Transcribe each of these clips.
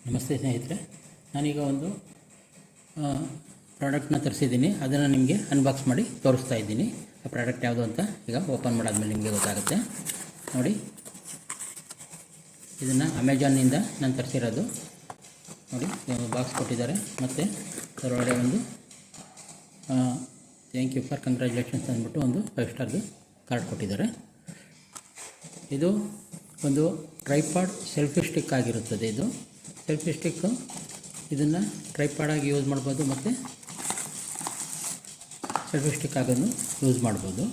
ನಮಸ್ತೆ ಸ್ನೇಹಿತರೆ, ನಾನೀಗ ಒಂದು ಪ್ರಾಡಕ್ಟ್ನ ತರಿಸಿದ್ದೀನಿ. ಅದನ್ನು ನಿಮಗೆ ಅನ್ಬಾಕ್ಸ್ ಮಾಡಿ ತೋರಿಸ್ತಾ ಇದ್ದೀನಿ. ಆ ಪ್ರಾಡಕ್ಟ್ ಯಾವುದು ಅಂತ ಈಗ ಓಪನ್ ಮಾಡಾದ್ಮೇಲೆ ನಿಮಗೆ ಗೊತ್ತಾಗುತ್ತೆ. ನೋಡಿ, ಇದನ್ನು ಅಮೆಜಾನ್ನಿಂದ ನಾನು ತರಿಸಿರೋದು. ನೋಡಿ, ಬಾಕ್ಸ್ ಕೊಟ್ಟಿದ್ದಾರೆ ಮತ್ತು ಅದರೊಳಗಡೆ ಒಂದು ಥ್ಯಾಂಕ್ ಯು ಫಾರ್ ಕಂಗ್ರ್ಯಾಚುಲೇಷನ್ಸ್ ಅಂದ್ಬಿಟ್ಟು ಒಂದು 5 ಸ್ಟಾರ್ದು ಕಾರ್ಡ್ ಕೊಟ್ಟಿದ್ದಾರೆ. ಇದು ಒಂದು ಟ್ರೈಪಾಡ್ ಸೆಲ್ಫಿ ಸ್ಟಿಕ್ ಆಗಿರುತ್ತದೆ. ಇದು ಸೆಲ್ಫಿ ಸ್ಟಿಕ್ಕು, ಇದನ್ನು ಟ್ರೈಪಾಡಾಗಿ ಯೂಸ್ ಮಾಡ್ಬೋದು ಮತ್ತು ಸೆಲ್ಫಿ ಸ್ಟಿಕ್ ಆಗೋದು ಯೂಸ್ ಮಾಡ್ಬೋದು.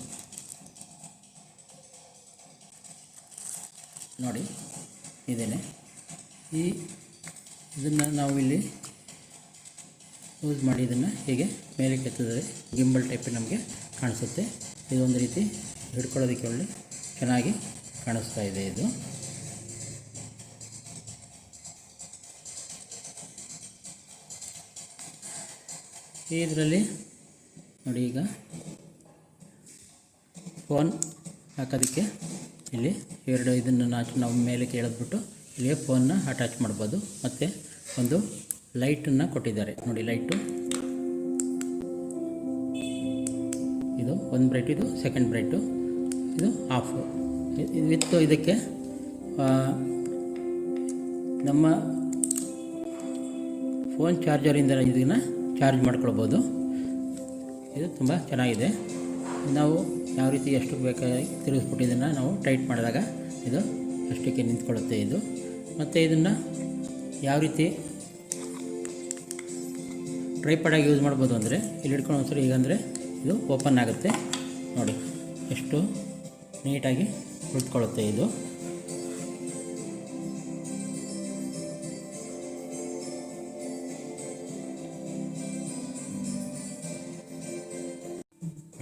ನೋಡಿ, ಇದೇನೆ ಇದನ್ನು ನಾವು ಇಲ್ಲಿ ಯೂಸ್ ಮಾಡಿ ಇದನ್ನು ಹೇಗೆ ಮೇಲೆ ಕೆತ್ತಿದರೆ ಗಿಂಬಲ್ ಟೈಪ್ ನಮಗೆ ಕಾಣಿಸುತ್ತೆ. ಇದೊಂದು ರೀತಿ ಹಿಡ್ಕೊಳ್ಳೋದಕ್ಕೆ ಒಳ್ಳೆ ಚೆನ್ನಾಗಿ ಕಾಣಿಸ್ತಾ ಇದೆ. ಇದು ಇದರಲ್ಲಿ ನೋಡಿ, ಈಗ ಫೋನ್ ಹಾಕೋದಕ್ಕೆ ಇಲ್ಲಿ ಇದನ್ನು ನಾವು ಮೇಲೆ ಎಳೆದ್ಬಿಟ್ಟು ಇಲ್ಲಿಗೆ ಫೋನ್ನ ಅಟ್ಯಾಚ್ ಮಾಡ್ಬೋದು. ಮತ್ತು ಒಂದು ಲೈಟನ್ನು ಕೊಟ್ಟಿದ್ದಾರೆ. ನೋಡಿ, ಲೈಟು ಇದು ಒಂದು ಬ್ರೈಟ್, ಇದು ಸೆಕೆಂಡ್ ಬ್ರೈಟು, ಇದು ಆಫ್. ವಿತ್ತು ಇದಕ್ಕೆ ನಮ್ಮ ಫೋನ್ ಚಾರ್ಜರಿಂದ ಇದನ್ನು ಚಾರ್ಜ್ ಮಾಡ್ಕೊಳ್ಬೋದು. ಇದು ತುಂಬ ಚೆನ್ನಾಗಿದೆ. ನಾವು ಯಾವ ರೀತಿ ಎಷ್ಟು ಬೇಕಾಗಿ ತಿರುಗಿಸ್ಬಿಟ್ಟು ಇದನ್ನು ನಾವು ಟೈಟ್ ಮಾಡಿದಾಗ ಇದು ಅಷ್ಟಕ್ಕೆ ನಿಂತ್ಕೊಳ್ಳುತ್ತೆ ಇದು. ಮತ್ತು ಇದನ್ನು ಯಾವ ರೀತಿ ಟ್ರೈಪಾಡಾಗಿ ಯೂಸ್ ಮಾಡ್ಬೋದು ಅಂದರೆ ಇಲ್ಲಿ ಹಿಡ್ಕೊಂಡು ಒಂದ್ಸರಿ ಹೀಗಂದರೆ ಇದು ಓಪನ್ ಆಗುತ್ತೆ. ನೋಡಿ, ಎಷ್ಟು ನೀಟಾಗಿ ಕುಳಿತುಕೊಳ್ಳುತ್ತೆ ಇದು.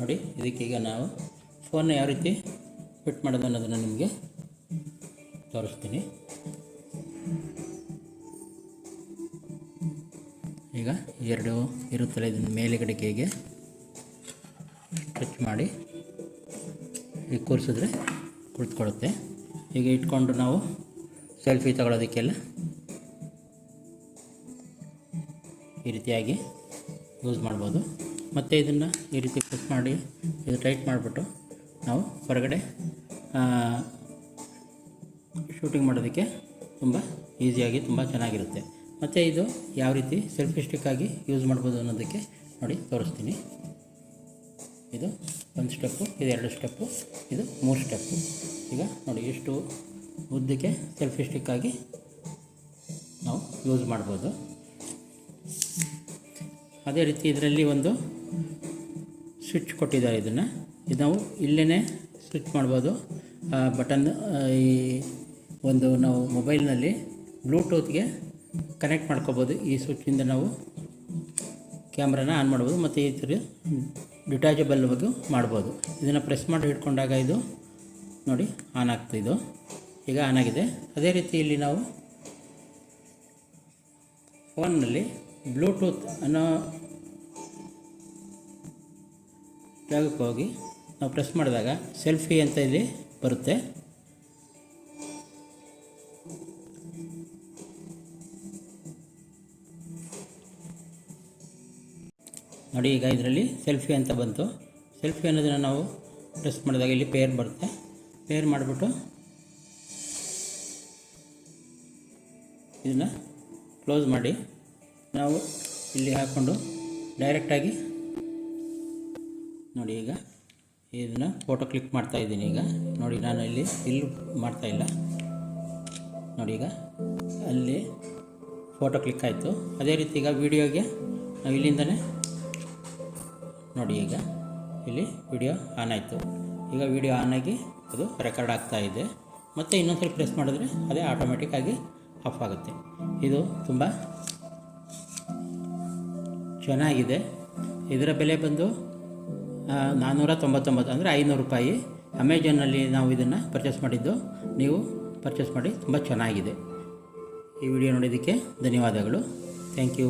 ನೋಡಿ, ಇದಕ್ಕೀಗ ನಾವು ಫೋನ್ನ ಯಾವ ರೀತಿ ಫಿಟ್ ಮಾಡೋದು ಅನ್ನೋದನ್ನು ನಿಮಗೆ ತೋರಿಸ್ತೀನಿ. ಈಗ ಎರಡು ಇರುತ್ತಲ್ಲ, ಇದನ್ನು ಮೇಲುಗಡೆಗೆ ಹೀಗೆ ಸ್ಟ್ರೆಚ್ ಮಾಡಿ ಈಗ ಕೂರಿಸಿದ್ರೆ ಕುಳಿತುಕೊಳ್ಳುತ್ತೆ. ಈಗ ಇಟ್ಕೊಂಡು ನಾವು ಸೆಲ್ಫಿ ತಗೊಳ್ಳೋದಕ್ಕೆಲ್ಲ ಈ ರೀತಿಯಾಗಿ ಯೂಸ್ ಮಾಡ್ಬೋದು. ಮತ್ತು ಇದನ್ನು ಈ ರೀತಿ ಪ್ರೆಸ್ ಮಾಡಿ ಇದು ಟೈಟ್ ಮಾಡಿಬಿಟ್ಟು ನಾವು ಹೊರಗಡೆ ಶೂಟಿಂಗ್ ಮಾಡೋದಕ್ಕೆ ತುಂಬ ಈಸಿಯಾಗಿ ತುಂಬ ಚೆನ್ನಾಗಿರುತ್ತೆ. ಮತ್ತು ಇದು ಯಾವ ರೀತಿ ಸೆಲ್ಫಿ ಸ್ಟಿಕ್ಕಾಗಿ ಯೂಸ್ ಮಾಡ್ಬೋದು ಅನ್ನೋದಕ್ಕೆ ನೋಡಿ ತೋರಿಸ್ತೀನಿ. ಇದು ಒಂದು ಸ್ಟೆಪ್ಪು, ಇದು 2 ಸ್ಟೆಪ್ಪು, ಇದು 3 ಸ್ಟೆಪ್ಪು. ಈಗ ನೋಡಿ, ಎಷ್ಟು ಉದ್ದಕ್ಕೆ ಸೆಲ್ಫಿ ಸ್ಟಿಕ್ಕಾಗಿ ನಾವು ಯೂಸ್ ಮಾಡ್ಬೋದು. ಅದೇ ರೀತಿ ಇದರಲ್ಲಿ ಒಂದು ಸ್ವಿಚ್ ಕೊಟ್ಟಿದ್ದಾರೆ. ಇದು ನಾವು ಇಲ್ಲೇ ಸ್ವಿಚ್ ಮಾಡ್ಬೋದು. ಬಟನ್ ಈ ಒಂದು ನಾವು ಮೊಬೈಲ್ನಲ್ಲಿ ಬ್ಲೂಟೂತ್ಗೆ ಕನೆಕ್ಟ್ ಮಾಡ್ಕೋಬೋದು. ಈ ಸ್ವಿಚ್ಚಿಂದ ನಾವು ಕ್ಯಾಮ್ರಾನ ಆನ್ ಮಾಡ್ಬೋದು ಮತ್ತು ಈ ಥರ ಡಿಟ್ಯಾಚಬಲ್ ಬಗ್ಗೆ ಮಾಡ್ಬೋದು. ಇದನ್ನು ಪ್ರೆಸ್ ಮಾಡಿ ಹಿಡ್ಕೊಂಡಾಗ ಇದು ನೋಡಿ ಆನ್ ಆಗ್ತಾ, ಇದು ಈಗ ಆನ್ ಆಗಿದೆ. ಅದೇ ರೀತಿ ಇಲ್ಲಿ ನಾವು ಫೋನ್ನಲ್ಲಿ ಬ್ಲೂಟೂತ್ ಅನ್ನೋ ಜಾಗಕ್ಕೆ ಹೋಗಿ ನಾವು ಪ್ರೆಸ್ ಮಾಡಿದಾಗ ಸೆಲ್ಫಿ ಅಂತ ಇಲ್ಲಿ ಬರುತ್ತೆ. ನೋಡಿ, ಈಗ ಇದರಲ್ಲಿ ಸೆಲ್ಫಿ ಅಂತ ಬಂತು. ಸೆಲ್ಫಿ ಅನ್ನೋದನ್ನು ನಾವು ಪ್ರೆಸ್ ಮಾಡಿದಾಗ ಇಲ್ಲಿ ಪೇರ್ ಬರುತ್ತೆ. ಪೇರ್ ಮಾಡಿಬಿಟ್ಟು ಇದನ್ನು ಕ್ಲೋಸ್ ಮಾಡಿ ನಾವು ಇಲ್ಲಿ ಹಾಕ್ಕೊಂಡು ಡೈರೆಕ್ಟಾಗಿ ನೋಡಿ, ಈಗ ಇದನ್ನು ಫೋಟೋ ಕ್ಲಿಕ್ ಮಾಡ್ತಾಯಿದ್ದೀನಿ. ಈಗ ನೋಡಿ, ನಾನು ಇಲ್ಲಿ ಮಾಡ್ತಾಯಿಲ್ಲ. ನೋಡಿ, ಈಗ ಅಲ್ಲಿ ಫೋಟೋ ಕ್ಲಿಕ್ ಆಯಿತು. ಅದೇ ರೀತಿ ಈಗ ವೀಡಿಯೋಗೆ ನಾವು ಇಲ್ಲಿಂದನೇ ನೋಡಿ, ಈಗ ಇಲ್ಲಿ ವಿಡಿಯೋ ಆನ್ ಆಯಿತು. ಈಗ ವಿಡಿಯೋ ಆನ್ ಆಗಿ ಅದು ರೆಕಾರ್ಡ್ ಆಗ್ತಾಯಿದೆ. ಮತ್ತು ಇನ್ನೊಂದ್ಸರಿ ಪ್ರೆಸ್ ಮಾಡಿದ್ರೆ ಅದೇ ಆಟೋಮೆಟಿಕ್ಕಾಗಿ ಆಫ್ ಆಗುತ್ತೆ. ಇದು ತುಂಬ ಚೆನ್ನಾಗಿದೆ. ಇದರ ಬೆಲೆ ಬಂದು 499 ಅಂದರೆ 500 ರೂಪಾಯಿ. ಅಮೆಜಾನ್ನಲ್ಲಿ ನಾವು ಇದನ್ನು ಪರ್ಚೇಸ್ ಮಾಡಿದ್ದು. ನೀವು ಪರ್ಚೇಸ್ ಮಾಡಿ, ತುಂಬ ಚೆನ್ನಾಗಿದೆ. ಈ ವಿಡಿಯೋ ನೋಡಿದ್ದಕ್ಕೆ ಧನ್ಯವಾದಗಳು. Thank you.